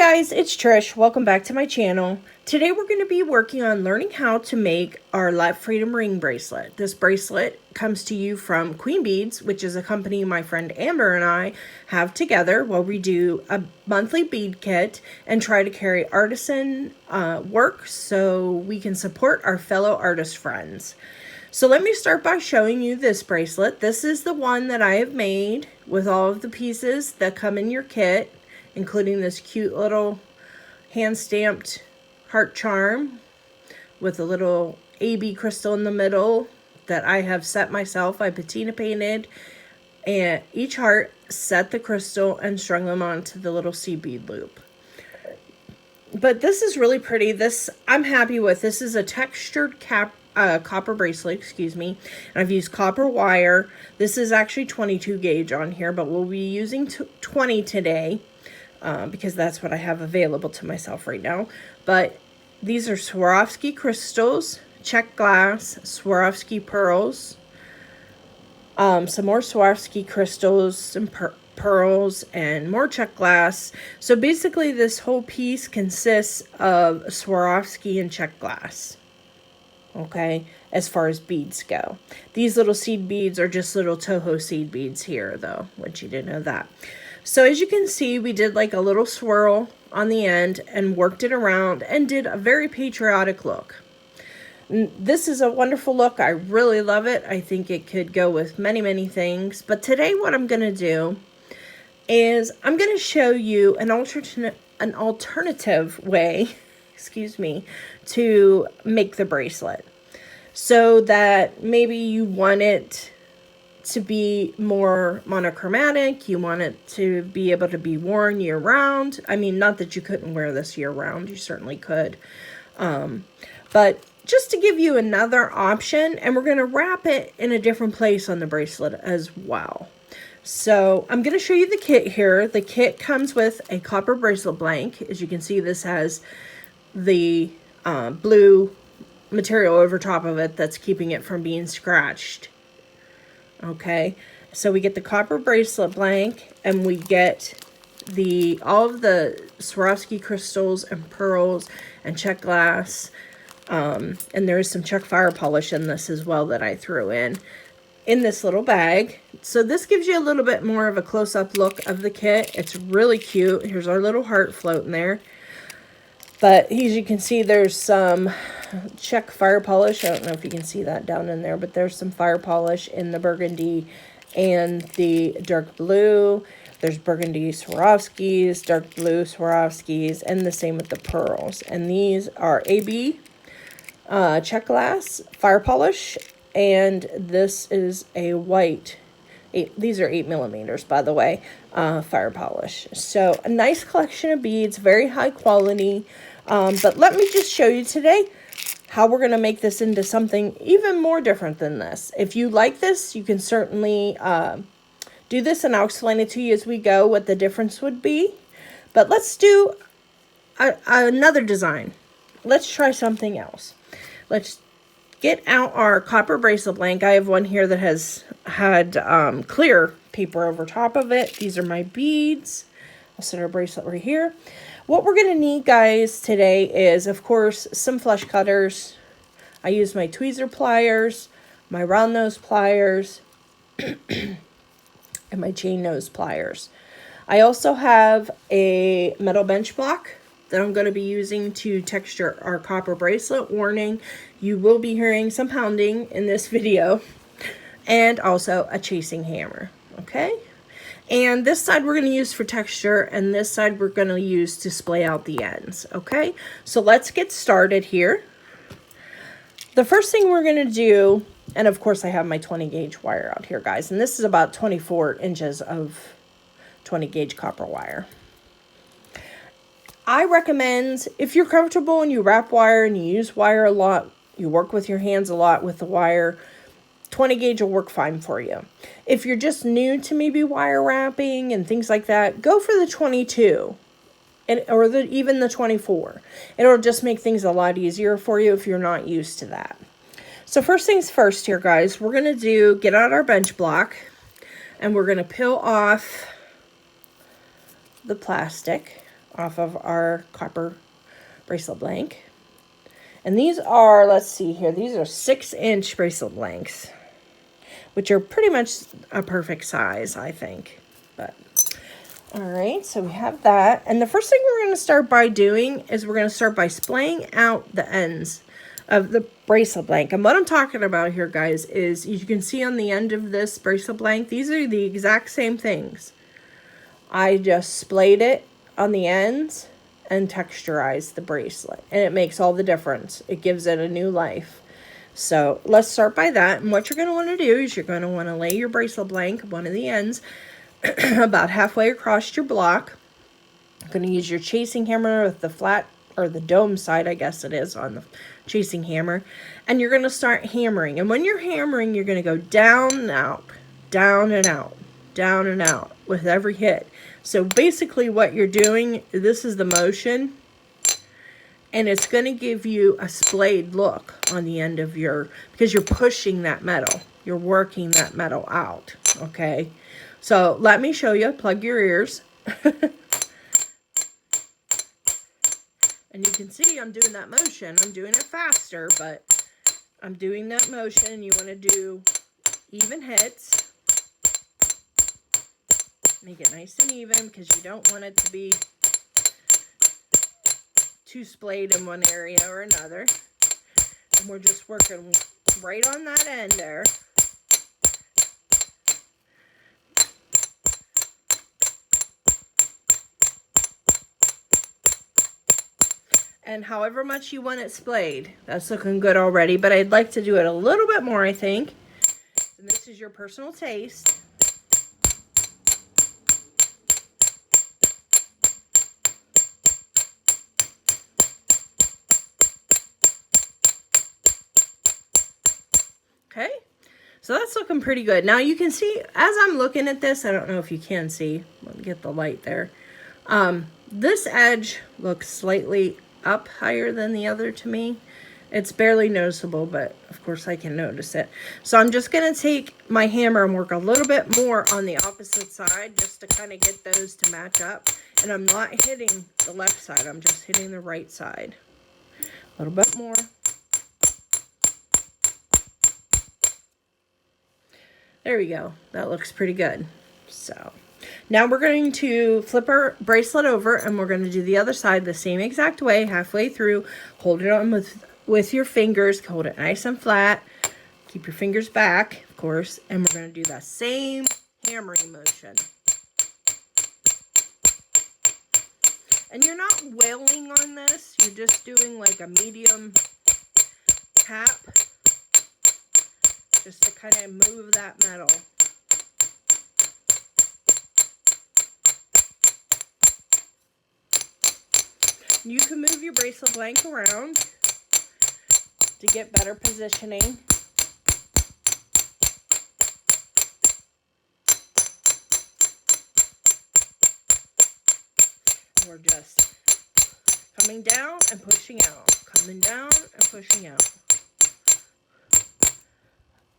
Guys, it's Trish. Welcome back to my channel. Today we're going to be working on learning how to make our Love Freedom ring bracelet. This bracelet comes to you from Queen Beads, which is a company my friend Amber and I have together while we do a monthly bead kit and try to carry artisan work so we can support our fellow artist friends. So let me start by showing you this bracelet. This is the one that I have made with all of the pieces that come in your kit, including this cute little hand-stamped heart charm with a little AB crystal in the middle that I have set myself. I patina painted and each heart, set the crystal, and strung them onto the little seed bead loop. But this is really pretty. This I'm happy with. This is a textured copper bracelet, excuse me. And I've used copper wire. This is actually 22 gauge on here, but we'll be using 20 today. Because that's what I have available to myself right now. But these are Swarovski crystals, check glass, Swarovski pearls, some more Swarovski crystals, some pearls, and more check glass. So basically this whole piece consists of Swarovski and check glass. Okay, as far as beads go. These little seed beads are just little Toho seed beads here, though, which you didn't know that. So as you can see, we did like a little swirl on the end and worked it around and did a very patriotic look. This is a wonderful look. I really love it. I think it could go with many, many things. But today what I'm going to do is I'm going to show you an alternative way, excuse me, to make the bracelet. So that maybe you want it to be more monochromatic, you want it to be able to be worn year-round. I mean, not that you couldn't wear this year-round, you certainly could. But just to give you another option, and we're going to wrap it in a different place on the bracelet as well. So I'm going to show you the kit here. The kit comes with a copper bracelet blank. As you can see, this has the blue material over top of it that's keeping it from being scratched. Okay, so we get the copper bracelet blank, and we get all of the Swarovski crystals and pearls and check glass, and there is some check fire polish in this as well that I threw in this little bag. So this gives you a little bit more of a close-up look of the kit. It's really cute. Here's our little heart floating there. But as you can see, there's some check fire polish. I don't know if you can see that down in there, but there's some fire polish in the burgundy and the dark blue. There's burgundy Swarovskis, dark blue Swarovskis, and the same with the pearls. And these are AB check glass fire polish, and this is a white. These are 8mm, by the way, fire polish. So a nice collection of beads, very high quality. But let me just show you today how we're going to make this into something even more different than this. If you like this, you can certainly do this, and I'll explain it to you as we go what the difference would be. But let's do another design. Let's try something else. Let's get out our copper bracelet blank. I have one here that has had clear paper over top of it. These are my beads. I'll set our bracelet right here. What we're going to need, guys, today is, of course, some flush cutters. I use my tweezer pliers, my round nose pliers, and my chain nose pliers. I also have a metal bench block that I'm going to be using to texture our copper bracelet. Warning, you will be hearing some pounding in this video. And also a chasing hammer, okay? And this side we're going to use for texture, and this side we're going to use to splay out the ends, okay? So let's get started here. The first thing we're going to do, and of course I have my 20 gauge wire out here, guys, and this is about 24 inches of 20 gauge copper wire. I recommend, if you're comfortable and you wrap wire and you use wire a lot, you work with your hands a lot with the wire, 20 gauge will work fine for you. If you're just new to maybe wire wrapping and things like that, go for the 22 or even the 24. It'll just make things a lot easier for you if you're not used to that. So first things first here, guys, we're going to get out our bench block, and we're going to peel off the plastic off of our copper bracelet blank. And these are, let's see here, these are 6-inch bracelet blanks, which are pretty much a perfect size, I think. But all right, so we have that. And the first thing we're going to start by doing is we're going to start by splaying out the ends of the bracelet blank. And what I'm talking about here, guys, is you can see on the end of this bracelet blank, these are the exact same things. I just splayed it on the ends and texturized the bracelet. And it makes all the difference. It gives it a new life. So let's start by that. And what you're going to want to do is you're going to want to lay your bracelet blank, one of the ends, about halfway across your block. I'm going to use your chasing hammer with the flat, or the dome side, I guess it is, on the chasing hammer. And you're going to start hammering. And when you're hammering, you're going to go down and out, down and out, down and out with every hit. So basically what you're doing, this is the motion, and it's going to give you a splayed look on the end of your, because you're pushing that metal. You're working that metal out, okay? So let me show you. Plug your ears. And you can see I'm doing that motion. I'm doing it faster, but I'm doing that motion. You want to do even hits. Make it nice and even because you don't want it to be too splayed in one area or another. And we're just working right on that end there. And however much you want it splayed, that's looking good already, but I'd like to do it a little bit more, I think. And this is your personal taste. Okay, so that's looking pretty good. Now you can see, as I'm looking at this, I don't know if you can see, let me get the light there. This edge looks slightly up higher than the other to me. It's barely noticeable, but of course I can notice it. So I'm just going to take my hammer and work a little bit more on the opposite side just to kind of get those to match up. And I'm not hitting the left side, I'm just hitting the right side. A little bit more. There we go. That looks pretty good. So now we're going to flip our bracelet over and we're going to do the other side the same exact way, halfway through. Hold it on with your fingers. Hold it nice and flat. Keep your fingers back, of course. And we're going to do that same hammering motion. And you're not wailing on this. You're just doing like a medium tap. Just to kind of move that metal. You can move your bracelet blank around to get better positioning. We're just coming down and pushing out, coming down and pushing out.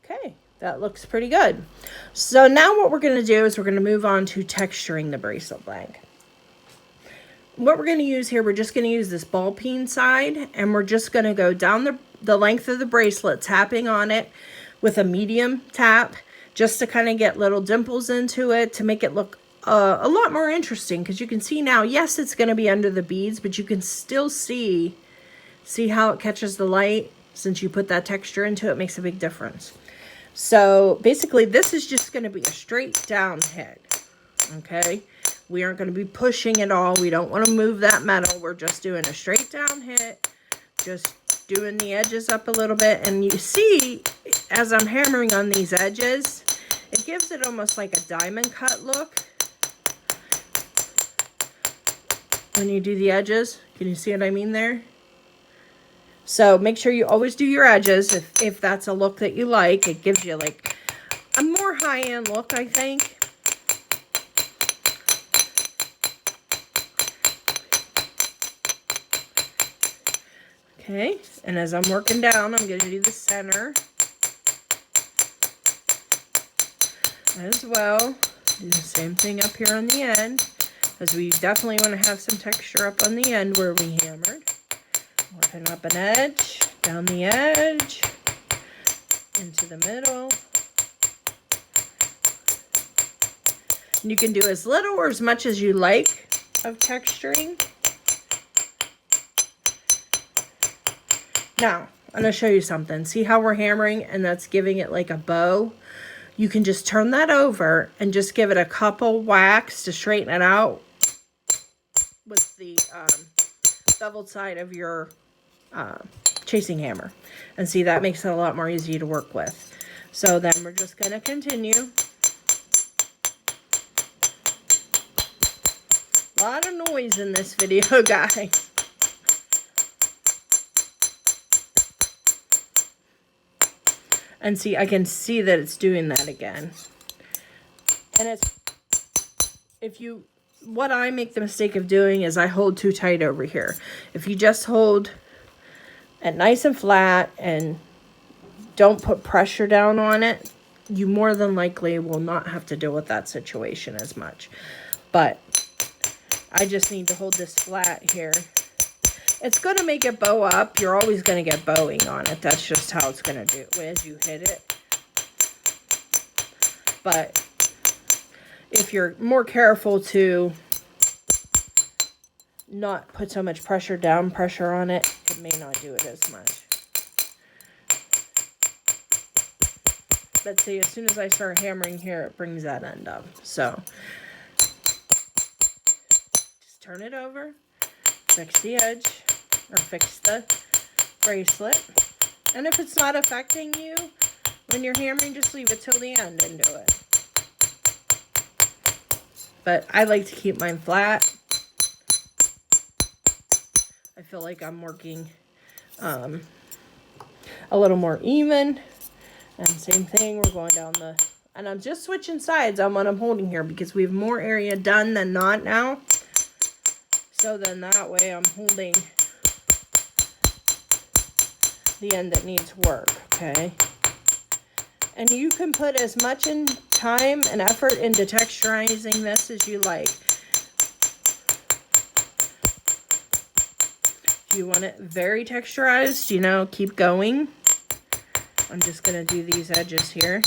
Okay, that looks pretty good. So now what we're going to do is we're going to move on to texturing the bracelet blank. What we're going to use here, we're just going to use this ball peen side, and we're just going to go down the length of the bracelet, tapping on it with a medium tap, just to kind of get little dimples into it, to make it look a lot more interesting, because you can see now, yes, it's going to be under the beads, but you can still see how it catches the light. Since you put that texture into it, it makes a big difference. So basically this is just going to be a straight down hit. Okay, we aren't going to be pushing at all. We don't want to move that metal. We're just doing a straight down hit, just doing the edges up a little bit. And you see, as I'm hammering on these edges, it gives it almost like a diamond cut look when you do the edges. Can you see what I mean there? So make sure you always do your edges if that's a look that you like. It gives you like a more high-end look, I think. Okay, and as I'm working down, I'm going to do the center as well. Do the same thing up here on the end. because we definitely want to have some texture up on the end where we hammered. Working up an edge, down the edge, into the middle. And you can do as little or as much as you like of texturing. Now, I'm going to show you something. See how we're hammering and that's giving it like a bow? You can just turn that over and just give it a couple whacks to straighten it out with the beveled side of your chasing hammer. And see, that makes it a lot more easy to work with. So then we're just going to continue. A lot of noise in this video, guys. And see, I can see that it's doing that again. And it's, what I make the mistake of doing is I hold too tight over here. If you just hold it nice and flat and don't put pressure down on it, you more than likely will not have to deal with that situation as much. But I just need to hold this flat here. It's going to make it bow up. You're always going to get bowing on it. That's just how it's going to do as you hit it. But if you're more careful to not put so much pressure on it, it may not do it as much. But see, as soon as I start hammering here, it brings that end up. So just turn it over, fix the edge, or fix the bracelet. And if it's not affecting you when you're hammering, just leave it till the end and do it. But I like to keep mine flat. I feel like I'm working a little more even. And same thing, we're going down the, and I'm just switching sides on what I'm holding here because we have more area done than not now. So then that way I'm holding the end that needs work, okay? And you can put as much in time and effort into texturizing this as you like. If you want it very texturized, you know, keep going. I'm just going to do these edges here.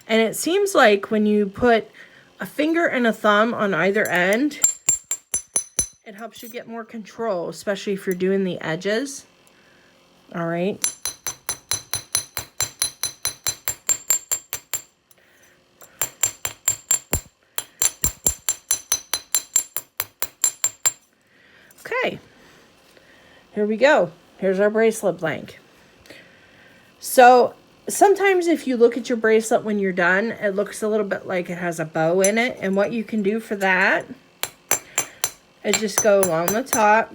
And it seems like when you put a finger and a thumb on either end, it helps you get more control, especially if you're doing the edges. All right. Okay. Here we go. Here's our bracelet blank. So sometimes if you look at your bracelet when you're done, it looks a little bit like it has a bow in it. And what you can do for that is just go along the top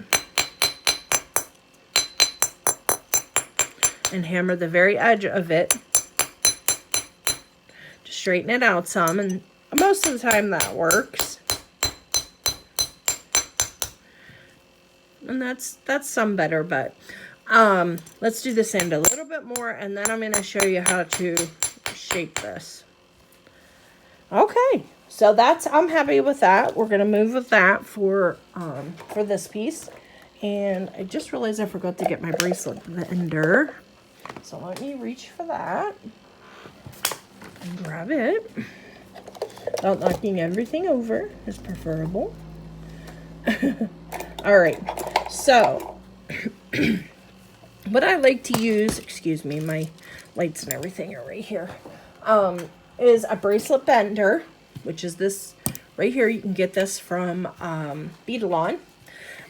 and hammer the very edge of it to straighten it out some. And most of the time that works. And that's some better, but let's do this end a little bit more, and then I'm going to show you how to shape this. Okay, so I'm happy with that. We're going to move with that for this piece. And I just realized I forgot to get my bracelet bender. So let me reach for that and grab it. Without knocking everything over is preferable. All right, so what I like to use, excuse me, my lights and everything are right here, is a bracelet bender, which is this right here. You can get this from Beading,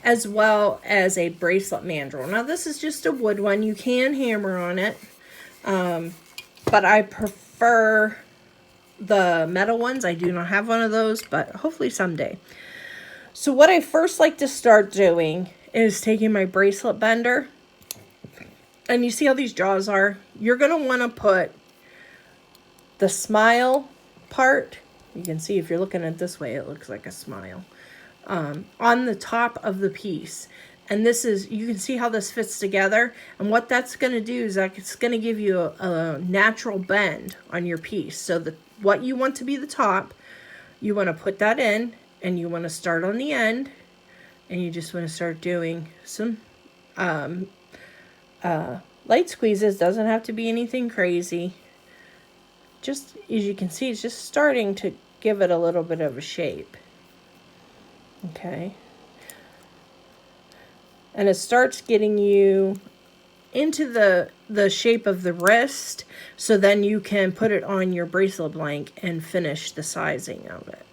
as well as a bracelet mandrel. Now this is just a wood one. You can hammer on it, but I prefer the metal ones. I do not have one of those, but hopefully someday. So what I first like to start doing is taking my bracelet bender, and you see how these jaws are? You're going to want to put the smile part, you can see if you're looking at it this way, it looks like a smile, on the top of the piece. And this is, you can see how this fits together. And what that's going to do is that it's going to give you a natural bend on your piece. So what you want to be the top you want to put that in, and you want to start on the end, and you just want to start doing some light squeezes. Doesn't have to be anything crazy. Just, as you can see, it's just starting to give it a little bit of a shape. Okay. And it starts getting you into the shape of the wrist, so then you can put it on your bracelet blank and finish the sizing of it.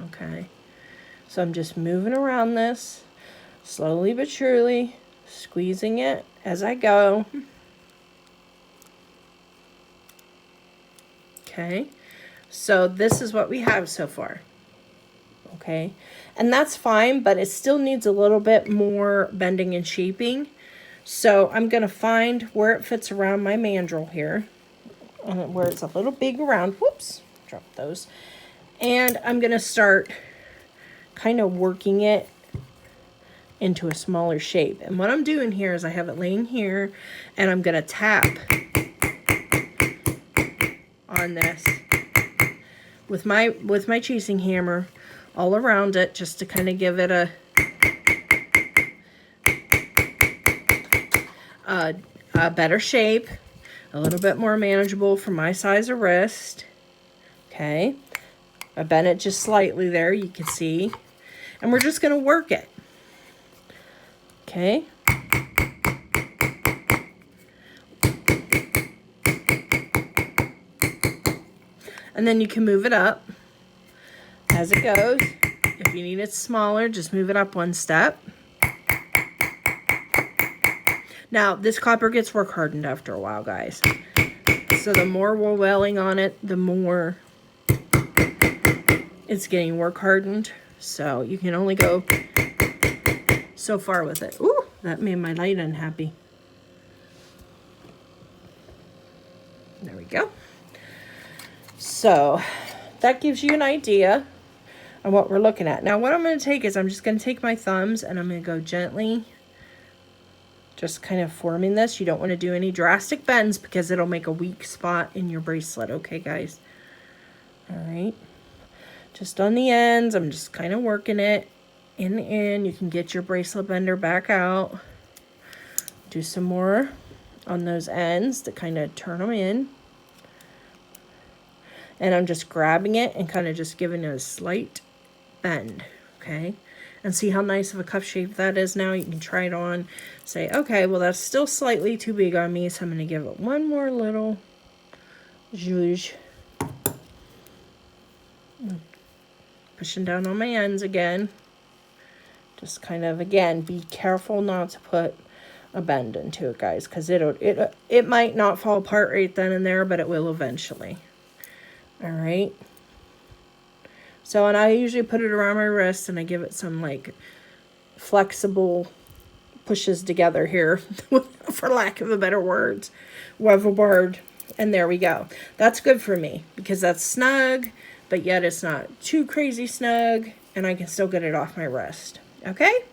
Okay. So I'm just moving around this, slowly but surely, squeezing it as I go. Okay, so this is what we have so far. Okay, and that's fine, but it still needs a little bit more bending and shaping. So I'm going to find where it fits around my mandrel here, where it's a little big around. Whoops, drop those. And I'm going to start kind of working it into a smaller shape. And what I'm doing here is I have it laying here, and I'm going to tap on this with my chasing hammer all around it, just to kind of give it a better shape, a little bit more manageable for my size of wrist. Okay, I bent it just slightly there, you can see, and we're just going to work it. Okay. And then you can move it up as it goes. If you need it smaller, just move it up one step. Now, this copper gets work hardened after a while, guys. So the more we're welling on it, the more it's getting work hardened. So you can only go so far with it. Ooh, that made my light unhappy. There we go. So that gives you an idea of what we're looking at. Now what I'm going to take is I'm just going to take my thumbs and I'm going to go gently, just kind of forming this. You don't want to do any drastic bends because it'll make a weak spot in your bracelet. Okay, guys? All right. Just on the ends, I'm just kind of working it in and in. You can get your bracelet bender back out. Do some more on those ends to kind of turn them in. And I'm just grabbing it and kind of just giving it a slight bend, okay? And see how nice of a cuff shape that is now? You can try it on, say, okay, well, that's still slightly too big on me, so I'm going to give it one more little zhuzh. Pushing down on my ends again. Just kind of, again, be careful not to put a bend into it, guys, because it might not fall apart right then and there, but it will eventually. All right. So, and I usually put it around my wrist and I give it some like flexible pushes together here, for lack of a better word, weather board. And there we go. That's good for me because that's snug, but yet it's not too crazy snug and I can still get it off my wrist. Okay.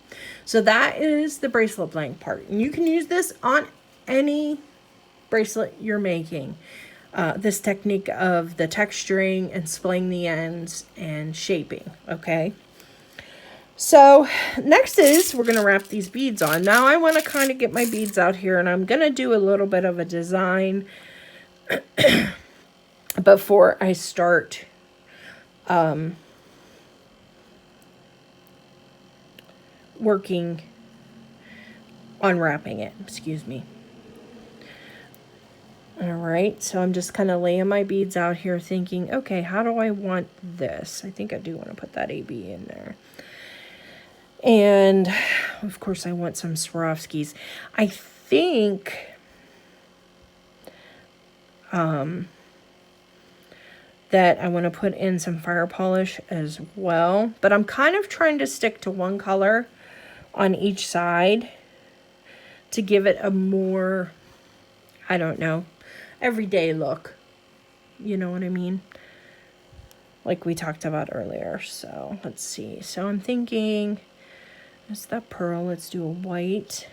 So that is the bracelet blank part. And you can use this on any bracelet you're making. This technique of the texturing and splaying the ends and shaping, okay? So next is we're going to wrap these beads on. Now I want to kind of get my beads out here and I'm going to do a little bit of a design before I start working on wrapping it, excuse me. All right, so I'm just kind of laying my beads out here thinking, okay, how do I want this? I think I do want to put that AB in there. And, of course, I want some Swarovskis. I think that I want to put in some fire polish as well. But I'm kind of trying to stick to one color on each side to give it a more, I don't know, everyday look. You know what I mean? Like we talked about earlier. So let's see. So I'm thinking, is that pearl? Let's do a white.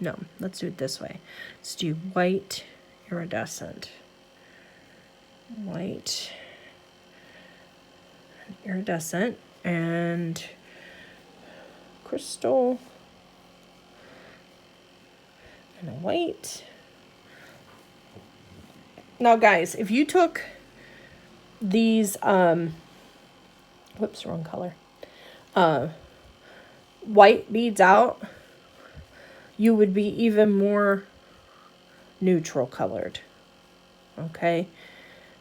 No, let's do it this way. Let's do white iridescent. White iridescent and crystal and a white. Now guys, if you took these, whoops, wrong color, white beads out, you would be even more neutral colored. Okay,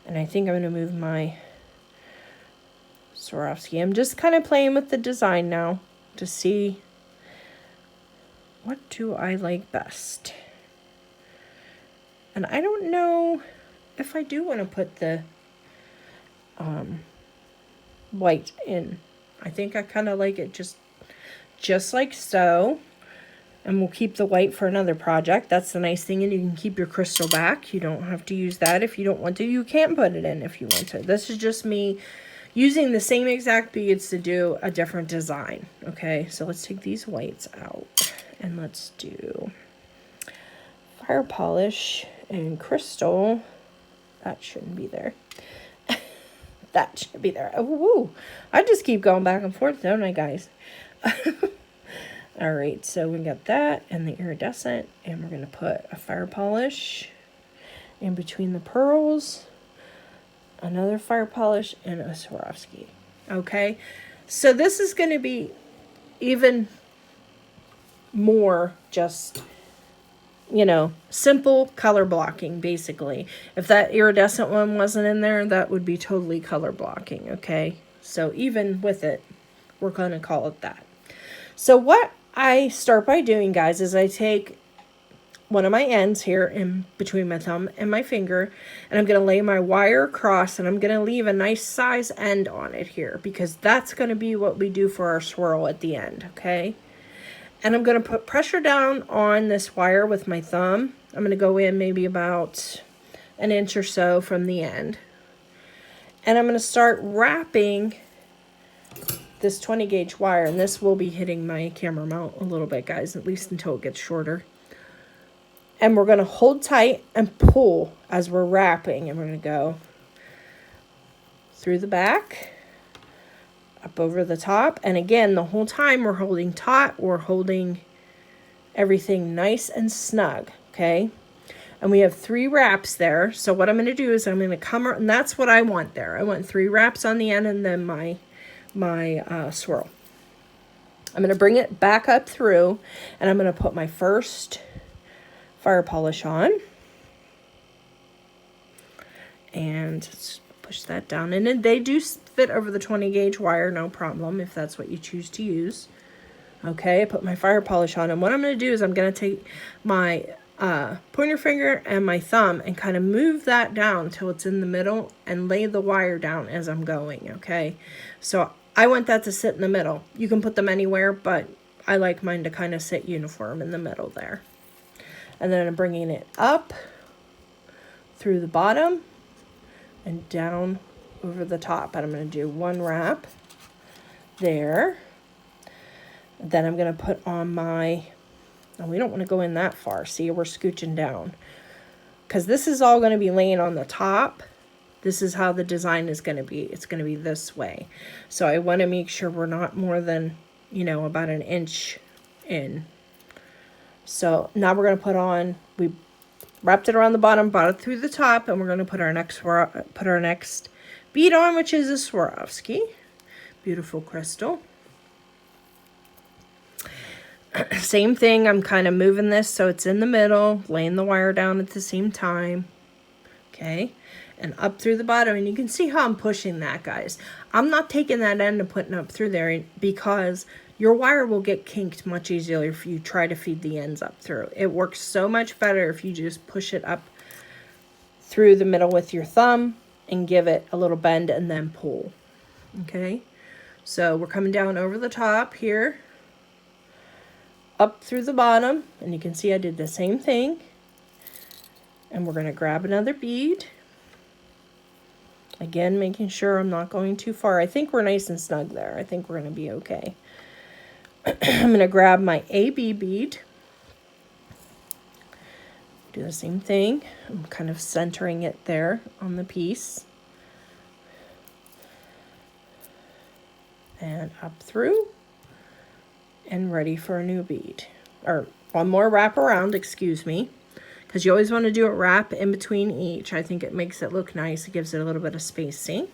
and I think I'm going to move my Swarovski. I'm just kind of playing with the design now to see what do I like best. And I don't know if I do want to put the white in. I think I kind of like it just like so. And we'll keep the white for another project. That's the nice thing. And you can keep your crystal back. You don't have to use that if you don't want to. You can put it in if you want to. This is just me using the same exact beads to do a different design. Okay, so let's take these whites out. And let's do fire polish and crystal. That shouldn't be there. That should be there. Oh, woo. I just keep going back and forth, don't I, guys? All right, so we got that and the iridescent, and we're going to put a fire polish in between the pearls, another fire polish, and a Swarovski. Okay, so this is going to be even more just, you know, simple color blocking, basically. If that iridescent one wasn't in there, that would be totally color blocking, okay? So even with it, we're going to call it that. So what I start by doing, guys, is I take one of my ends here in between my thumb and my finger, and I'm going to lay my wire across, and I'm going to leave a nice size end on it here, because that's going to be what we do for our swirl at the end, okay? And I'm going to put pressure down on this wire with my thumb. I'm going to go in maybe about an inch or so from the end. And I'm going to start wrapping this 20 gauge wire, and this will be hitting my camera mount a little bit, guys, at least until it gets shorter. And we're going to hold tight and pull as we're wrapping, and we're going to go through the back, up over the top, and again, the whole time we're holding taut, we're holding everything nice and snug, okay? And we have 3 wraps there, so what I'm going to do is I'm going to come, and that's what I want there. I want 3 wraps on the end, and then my swirl. I'm going to bring it back up through, and I'm going to put my first fire polish on, and push that down, and then they do fit over the 20 gauge wire, no problem, if that's what you choose to use. Okay, I put my fire polish on, and what I'm going to do is I'm going to take my pointer finger and my thumb and kind of move that down till it's in the middle and lay the wire down as I'm going, okay? So I want that to sit in the middle. You can put them anywhere, but I like mine to kind of sit uniform in the middle there. And then I'm bringing it up through the bottom and down over the top. And I'm going to do 1 wrap there. Then I'm going to put on my, and we don't want to go in that far. See, we're scooching down, because this is all going to be laying on the top. This is how the design is going to be. It's going to be this way. So I want to make sure we're not more than, you know, about an inch in. So now we're going to put on, we wrapped it around the bottom, brought it through the top, and we're going to put our next bead on, which is a Swarovski. Beautiful crystal. Same thing, I'm kind of moving this so it's in the middle, laying the wire down at the same time. Okay, and up through the bottom, and you can see how I'm pushing that, guys. I'm not taking that end and putting up through there, because your wire will get kinked much easier if you try to feed the ends up through. It works so much better if you just push it up through the middle with your thumb and give it a little bend and then pull. Okay, so we're coming down over the top here, up through the bottom, and you can see I did the same thing. And we're going to grab another bead. Again, making sure I'm not going too far. I think we're nice and snug there. I think we're going to be okay. I'm going to grab my AB bead. Do the same thing. I'm kind of centering it there on the piece. and up through, and ready for a new bead. Or one more wrap around, excuse me, because you always want to do a wrap in between each. I think it makes it look nice. It gives it a little bit of spacing.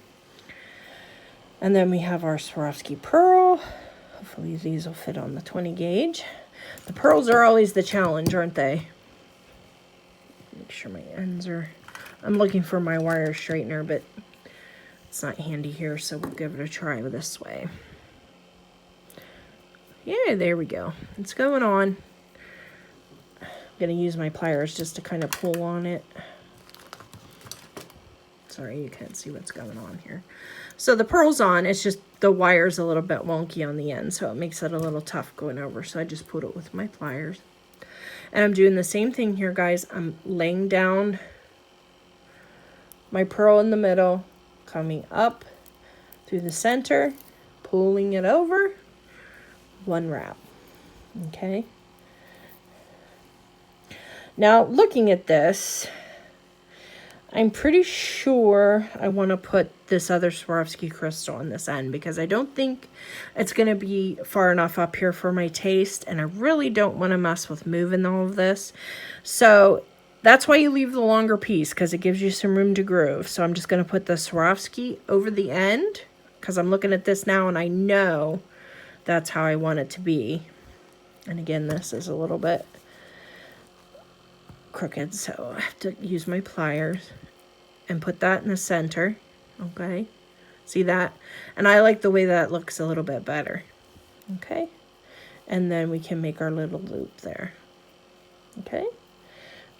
And then we have our Swarovski pearl. Hopefully these will fit on the 20 gauge. The pearls are always the challenge, aren't they? Make sure my ends are... I'm looking for my wire straightener, but it's not handy here, so we'll give it a try this way. Yeah, there we go. It's going on. I'm going to use my pliers just to kind of pull on it. Sorry, you can't see what's going on here. So the pearl's on, it's just the wire's a little bit wonky on the end, so it makes it a little tough going over. So I just put it with my pliers. And I'm doing the same thing here, guys. I'm laying down my pearl in the middle, coming up through the center, pulling it over, one wrap. Okay. Now, looking at this, I'm pretty sure I want to put this other Swarovski crystal on this end because I don't think it's going to be far enough up here for my taste, and I really don't want to mess with moving all of this. So that's why you leave the longer piece, because it gives you some room to groove. So I'm just going to put the Swarovski over the end because I'm looking at this now and I know that's how I want it to be. And again, this is a little bit crooked, so I have to use my pliers and put that in the center. Okay, see that? And I like the way that looks a little bit better. Okay, and then we can make our little loop there. Okay,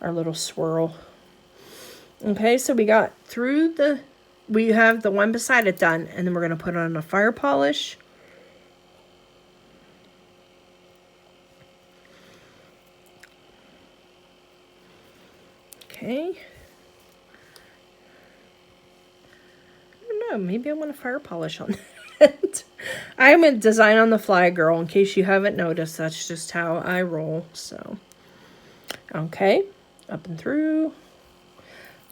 our little swirl. Okay, so we got through the, we have the one beside it done, and then we're going to put on a fire polish. Okay. I don't know, maybe I want a fire polish on that. I'm a design on the fly girl, in case you haven't noticed. That's just how I roll. So, okay, up and through.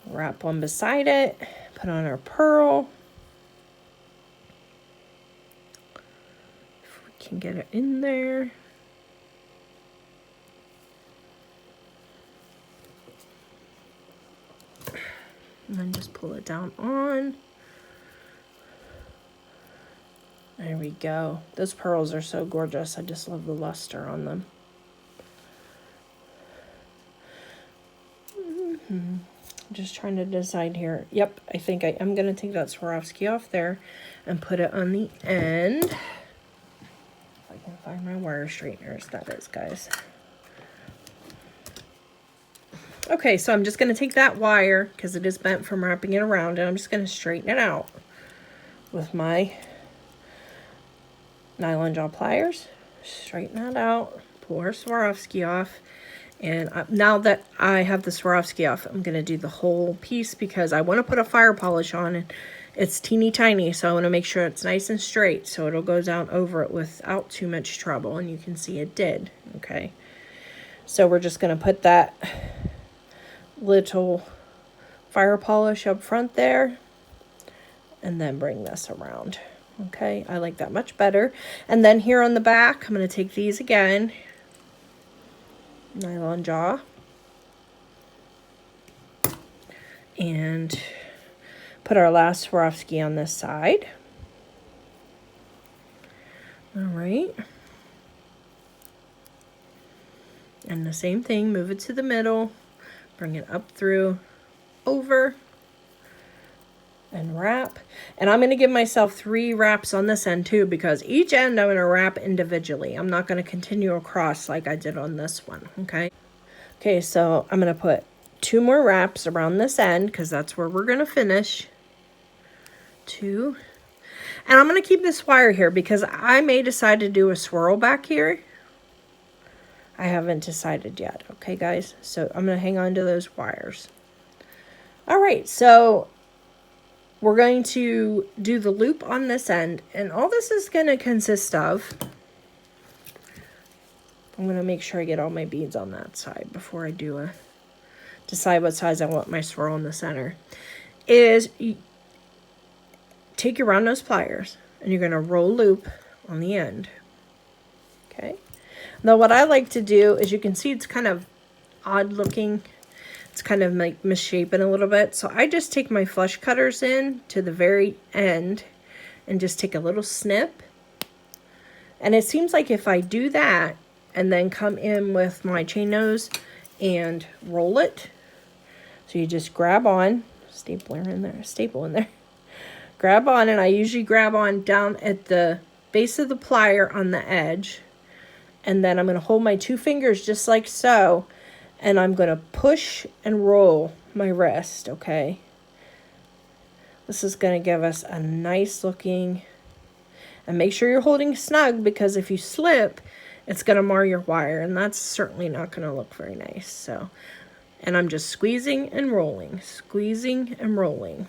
Wrap one beside it. Put on our pearl. If we can get it in there. And then just pull it down on. There we go. Those pearls are so gorgeous. I just love the luster on them. I'm just trying to decide here. Yep, I think I'm going to take that Swarovski off there and put it on the end. If I can find my wire straighteners, that is, guys. Okay, so I'm just going to take that wire, because it is bent from wrapping it around, and I'm just going to straighten it out with my nylon jaw pliers. Straighten that out, pull our Swarovski off, and now that I have the Swarovski off, I'm going to do the whole piece because I want to put a fire polish on, and it's teeny tiny, so I want to make sure it's nice and straight so it'll go down over it without too much trouble, and you can see it did. Okay, so we're just going to put that little fire polish up front there and then bring this around. Okay, I like that much better. And then here on the back, I'm going to take these again, nylon jaw, and put our last Swarovski on this side. All right, and the same thing, move it to the middle, bring it up through, over, and wrap. And I'm going to give myself 3 wraps on this end too, because each end I'm going to wrap individually. I'm not going to continue across like I did on this one, okay? Okay, so I'm going to put 2 more wraps around this end, because that's where we're going to finish. 2. And I'm going to keep this wire here, because I may decide to do a swirl back here. I haven't decided yet, okay, guys? So I'm going to hang on to those wires. All right, so we're going to do the loop on this end, and all this is going to consist of, I'm going to make sure I get all my beads on that side before I do decide what size I want my swirl in the center, is take your round nose pliers, and you're going to roll loop on the end. Okay. Now what I like to do is, you can see it's kind of odd looking. It's kind of like misshapen a little bit. So I just take my flush cutters in to the very end and just take a little snip. And it seems like if I do that and then come in with my chain nose and roll it, so you just grab on, staple in there, grab on, and I usually grab on down at the base of the plier on the edge, and then I'm going to hold my 2 fingers just like so, and I'm going to push and roll my wrist, okay? This is going to give us a nice looking, and make sure you're holding snug, because if you slip, it's going to mar your wire, and that's certainly not going to look very nice. So, and I'm just squeezing and rolling, squeezing and rolling.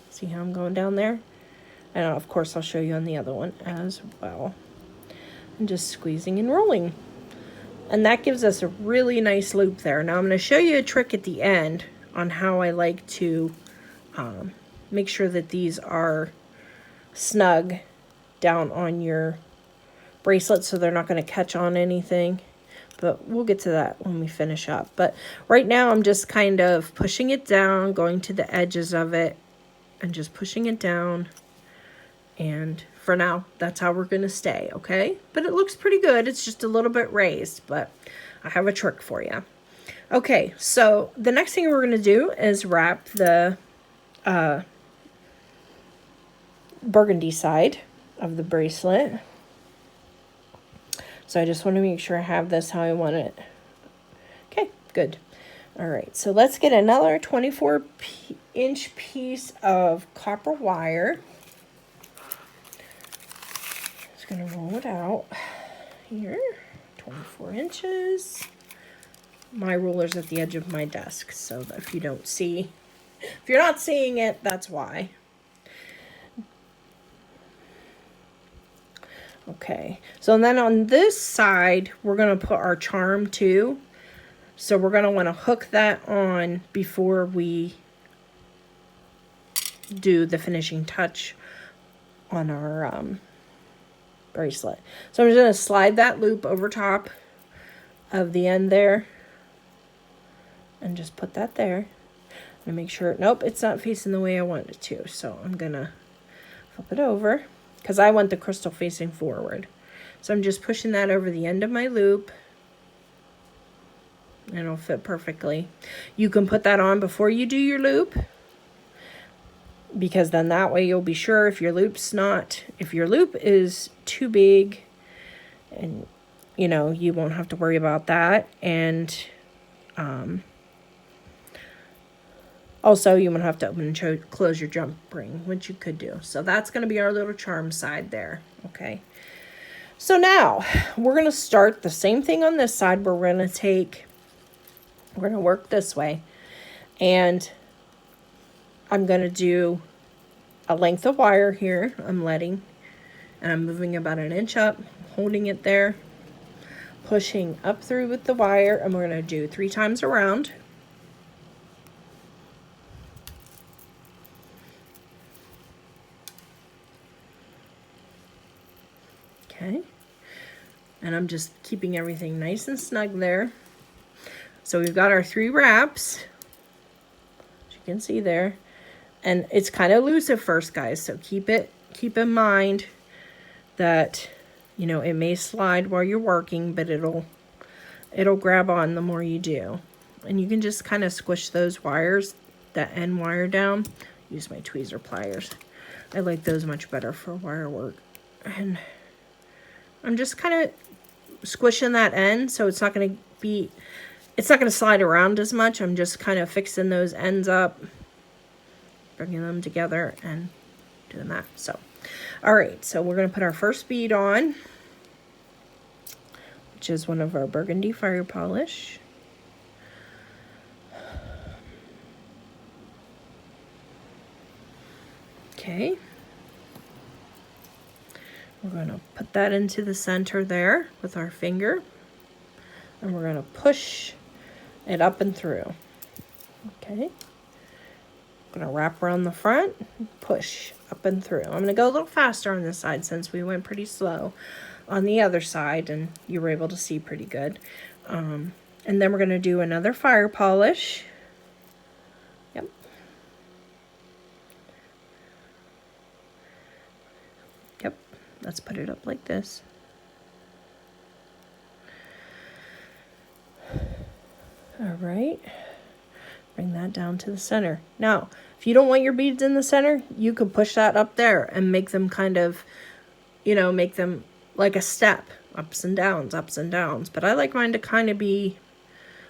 See how I'm going down there? And of course I'll show you on the other one as well. And just squeezing and rolling. And that gives us a really nice loop there. Now I'm going to show you a trick at the end on how I like to make sure that these are snug down on your bracelet, so they're not going to catch on anything. But we'll get to that when we finish up. But right now I'm just kind of pushing it down, going to the edges of it, and just pushing it down. And for now, that's how we're going to stay, okay? But it looks pretty good. It's just a little bit raised, but I have a trick for you. Okay, so the next thing we're going to do is wrap the burgundy side of the bracelet. So I just want to make sure I have this how I want it. Okay, good. All right, so let's get another 24-inch piece of copper wire. Just going to roll it out here, 24 inches. My ruler's at the edge of my desk, so that if you don't see, if you're not seeing it, that's why. Okay, so then on this side, we're going to put our charm too. So we're going to want to hook that on before we do the finishing touch on our bracelet. So I'm just going to slide that loop over top of the end there and just put that there. And make sure, nope, it's not facing the way I want it to. So I'm going to flip it over, because I want the crystal facing forward. So I'm just pushing that over the end of my loop, and it'll fit perfectly. You can put that on before you do your loop, because then that way you'll be sure if your loop is too big, and you know, you won't have to worry about that. And also, you won't have to open and close your jump ring, which you could do. So that's going to be our little charm side there, okay? So now, we're going to start the same thing on this side. We're going to work this way. And I'm going to do a length of wire here. And I'm moving about 1 inch up, holding it there, pushing up through with the wire, and we're going to do 3 times around. Okay, and I'm just keeping everything nice and snug there. So we've got our 3 wraps, as you can see there, and it's kind of loose at first, guys. So keep in mind that, you know, it may slide while you're working, but it'll grab on the more you do. And you can just kind of squish those wires, that end wire down. Use my tweezer pliers. I like those much better for wire work. And I'm just kind of squishing that end, so it's not going to slide around as much. I'm just kind of fixing those ends up, bringing them together and doing that. So, all right, so we're going to put our first bead on, which is one of our burgundy fire polish. Okay. We're going to put that into the center there with our finger, and we're going to push it up and through. Okay. I'm gonna wrap around the front, push up and through. I'm gonna go a little faster on this side since we went pretty slow on the other side and you were able to see pretty good. And then we're gonna do another fire polish. Yep. Yep, let's put it up like this. All right, bring that down to the center. Now, if you don't want your beads in the center, you could push that up there and make them kind of, you know, make them like a step, ups and downs, ups and downs. But I like mine to kind of be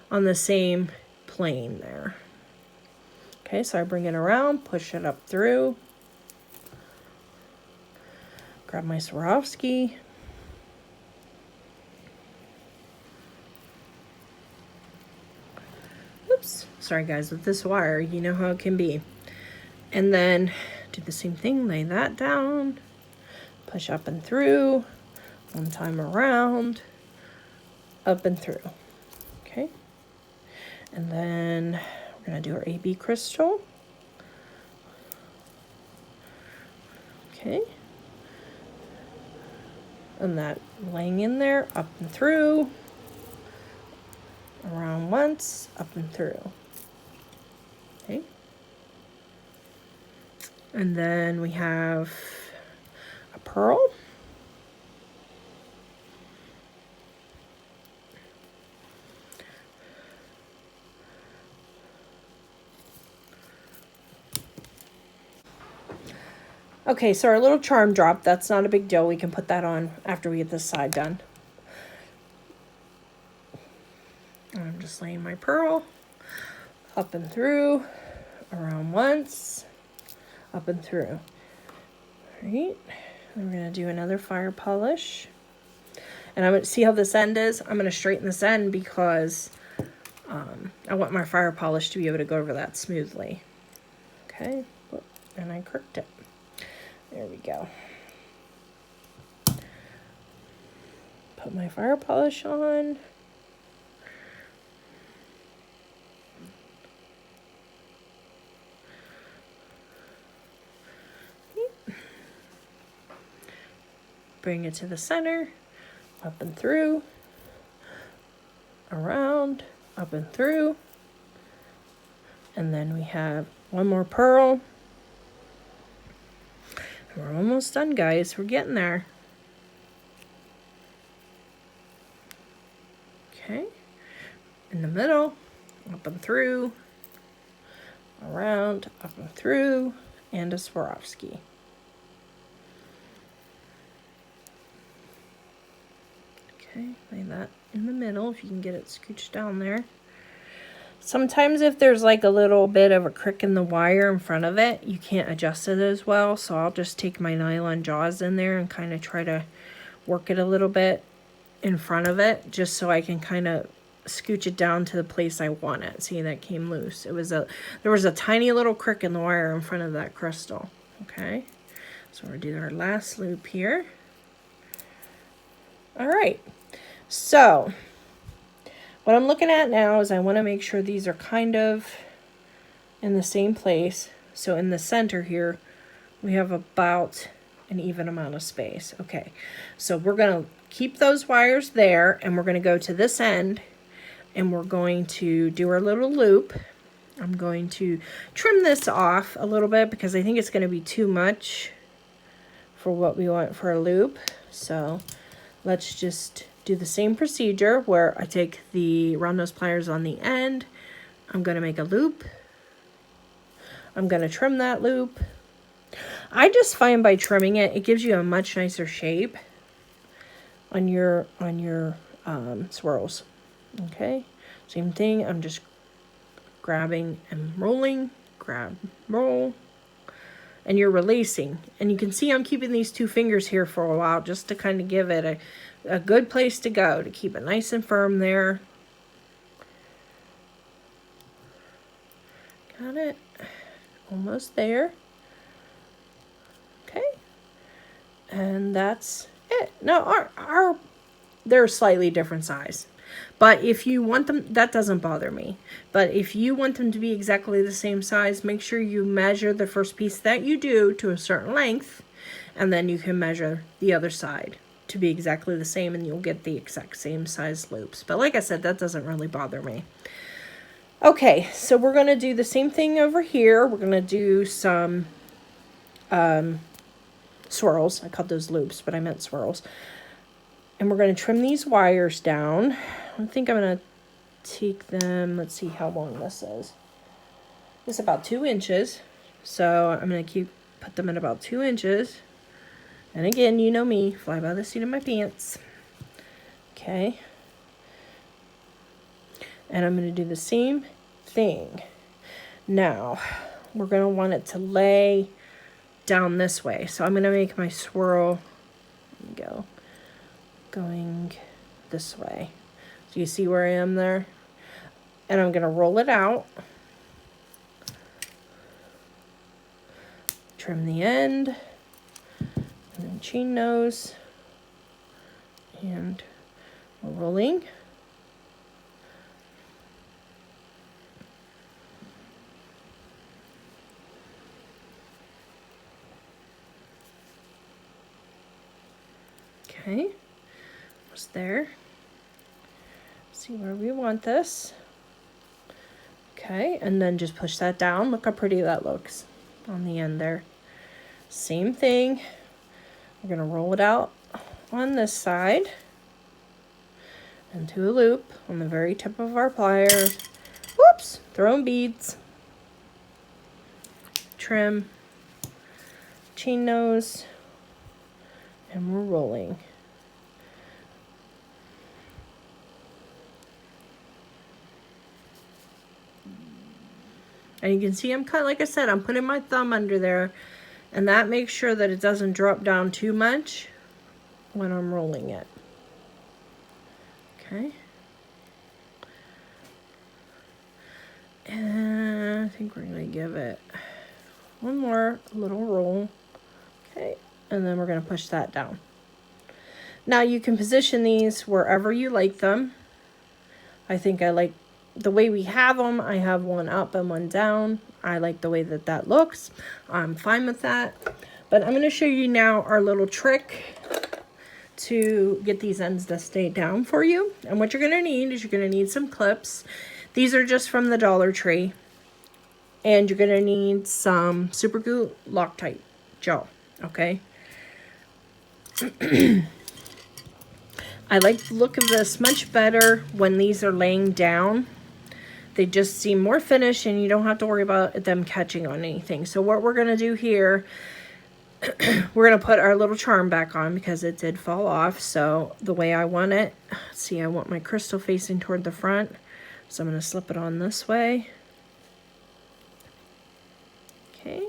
on the same plane there. Okay, so I bring it around, push it up through, grab my Swarovski. Oops, sorry guys, with this wire, you know how it can be. And then do the same thing, lay that down, push up and through, one time around, up and through. Okay, and then we're gonna do our AB crystal. Okay, and that laying in there, up and through, around once, up and through. Okay, and then we have a pearl. Okay, so our little charm drop, that's not a big deal. We can put that on after we get this side done. I'm just laying my pearl up and through, around once, up and through. All right, and we're gonna do another fire polish. And I'm gonna see how this end is. I'm gonna straighten this end because I want my fire polish to be able to go over that smoothly. Okay, and I crooked it. There we go. Put my fire polish on. Bring it to the center, up and through, around, up and through. And then we have one more pearl. We're almost done, guys. We're getting there. Okay. In the middle, up and through, around, up and through, and a Swarovski. Okay, lay that in the middle if you can get it scooched down there. Sometimes if there's like a little bit of a crick in the wire in front of it, you can't adjust it as well. So I'll just take my nylon jaws in there and kind of try to work it a little bit in front of it, just so I can kind of scooch it down to the place I want it. See, that came loose. There was a tiny little crick in the wire in front of that crystal. Okay, so we'll do our last loop here. All right, so what I'm looking at now is I want to make sure these are kind of in the same place. So in the center here, we have about an even amount of space. Okay, so we're going to keep those wires there, and we're going to go to this end, and we're going to do our little loop. I'm going to trim this off a little bit because I think it's going to be too much for what we want for a loop. So let's just do the same procedure where I take the round nose pliers on the end. I'm going to make a loop. I'm going to trim that loop. I just find by trimming it, it gives you a much nicer shape on your swirls. Okay, same thing. I'm just grabbing and rolling, grab, roll, and you're releasing. And you can see I'm keeping these two fingers here for a while just to kind of give it a good place to go, to keep it nice and firm there. Got it. Almost there. Okay. And that's it. Now, they're a slightly different size. But if you want them, that doesn't bother me. But if you want them to be exactly the same size, make sure you measure the first piece that you do to a certain length, and then you can measure the other side to be exactly the same, and you'll get the exact same size loops. But like I said, that doesn't really bother me. Okay, so we're going to do the same thing over here. We're going to do some swirls. I called those loops, but I meant swirls. And we're going to trim these wires down. I think I'm going to take them, let's see how long this is. It's about 2 inches. So I'm going to put them at about 2 inches. And again, you know me, fly by the seat of my pants. Okay. And I'm going to do the same thing. Now, we're going to want it to lay down this way. So I'm going to make my swirl going this way. So you see where I am there? And I'm going to roll it out. Trim the end. And then chain nose. And we're rolling. Okay, almost there. See where we want this. Okay, and then just push that down. Look how pretty that looks on the end there. Same thing. We're gonna roll it out on this side into a loop on the very tip of our pliers. Whoops, throwing beads. Trim, chain nose, and we're rolling. And you can see I'm like I said, I'm putting my thumb under there, and that makes sure that it doesn't drop down too much when I'm rolling it. Okay. And I think we're going to give it one more little roll. Okay. And then we're going to push that down. Now you can position these wherever you like them. I think I like the way we have them. I have one up and one down. I like the way that that looks. I'm fine with that. But I'm going to show you now our little trick to get these ends to stay down for you. And what you're going to need is you're going to need some clips. These are just from the Dollar Tree. And you're going to need some super glue Loctite gel. Okay. I like the look of this much better when these are laying down. They just seem more finished and you don't have to worry about them catching on anything. So what we're going to do here, we're going to put our little charm back on because it did fall off. So the way I want it, see, I want my crystal facing toward the front. So I'm going to slip it on this way. Okay.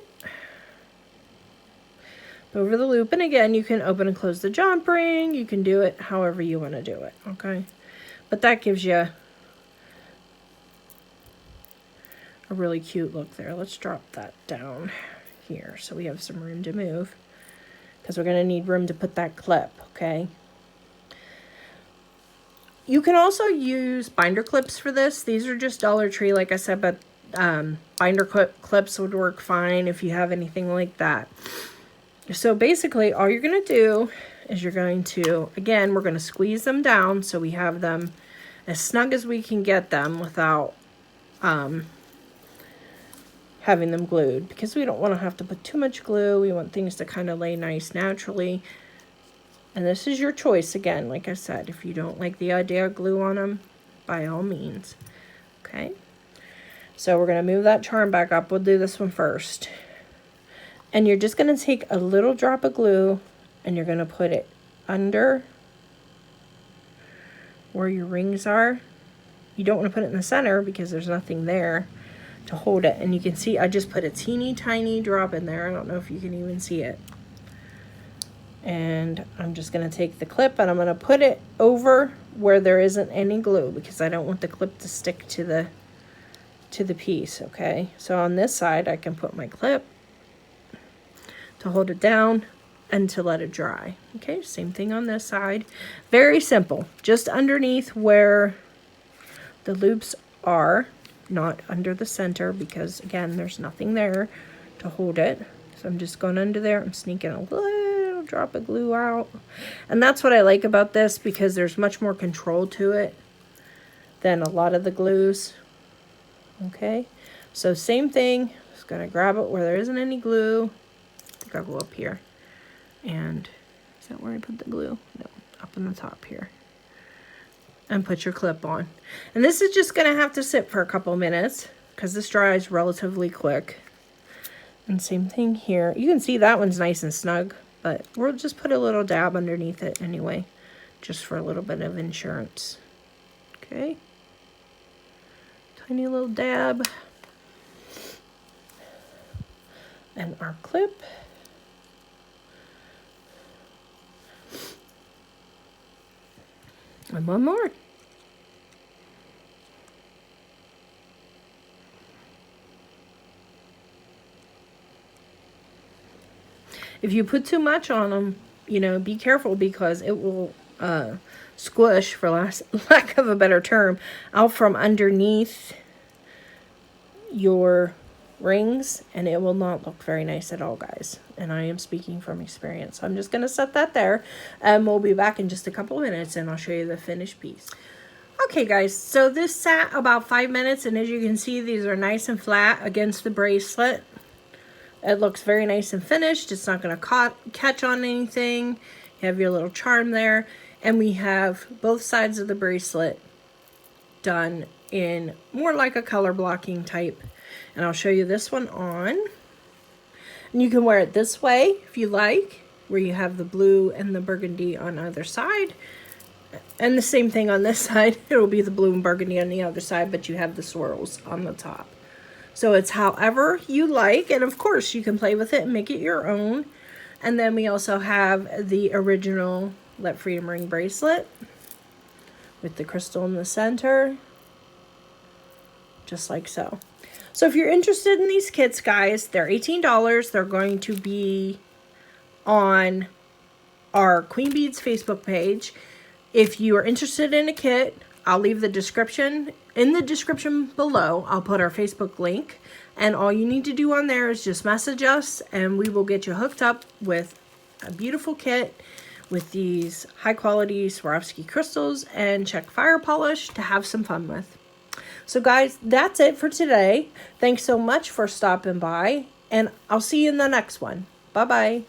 Over the loop, and again, you can open and close the jump ring. You can do it however you want to do it, okay? But that gives you a really cute look there. Let's drop that down here so we have some room to move, because we're going to need room to put that clip, okay? You can also use binder clips for this. These are just Dollar Tree, like I said, but binder clips would work fine if you have anything like that. So basically, all you're going to do is you're going to, again, we're going to squeeze them down so we have them as snug as we can get them without having them glued, because we don't want to have to put too much glue. We want things to kind of lay nice naturally. And this is your choice, again, like I said. If you don't like the idea of glue on them, by all means. Okay? So we're going to move that charm back up. We'll do this one first. And you're just going to take a little drop of glue and you're going to put it under where your rings are. You don't want to put it in the center because there's nothing there to hold it. And you can see I just put a teeny tiny drop in there. I don't know if you can even see it. And I'm just going to take the clip and I'm going to put it over where there isn't any glue, because I don't want the clip to stick to the piece, okay? So on this side I can put my clip to hold it down, and to let it dry. Okay, same thing on this side. Very simple. Just underneath where the loops are, not under the center, because again, there's nothing there to hold it. So I'm just going under there. I'm sneaking a little drop of glue out. And that's what I like about this, because there's much more control to it than a lot of the glues. Okay, so same thing. Just gonna grab it where there isn't any glue. I think I'll go up here. And is that where I put the glue? No, up in the top here. And put your clip on. And this is just gonna have to sit for a couple minutes because this dries relatively quick. And same thing here. You can see that one's nice and snug, but we'll just put a little dab underneath it anyway, just for a little bit of insurance. Okay. Tiny little dab. And our clip. And one more. If you put too much on them, you know, be careful, because it will squish, for lack of a better term, out from underneath your rings, and it will not look very nice at all, guys. And I am speaking from experience. So I'm just going to set that there, and we'll be back in just a couple of minutes, and I'll show you the finished piece. Okay, guys, so this sat about 5 minutes, and as you can see, these are nice and flat against the bracelet. It looks very nice and finished. It's not going to catch on anything. You have your little charm there. And we have both sides of the bracelet done in more like a color blocking type. And I'll show you this one on. And you can wear it this way if you like, where you have the blue and the burgundy on either side. And the same thing on this side. It'll be the blue and burgundy on the other side, but you have the swirls on the top. So it's however you like, and of course you can play with it and make it your own. And then we also have the original Let Freedom Ring bracelet with the crystal in the center, just like so. So if you're interested in these kits, guys, they're $18. They're going to be on our Queen Beads Facebook page. If you are interested in a kit, I'll leave the description. In the description below, I'll put our Facebook link. And all you need to do on there is just message us, and we will get you hooked up with a beautiful kit with these high quality Swarovski crystals and check fire polish to have some fun with. So guys, that's it for today. Thanks so much for stopping by, and I'll see you in the next one. Bye-bye.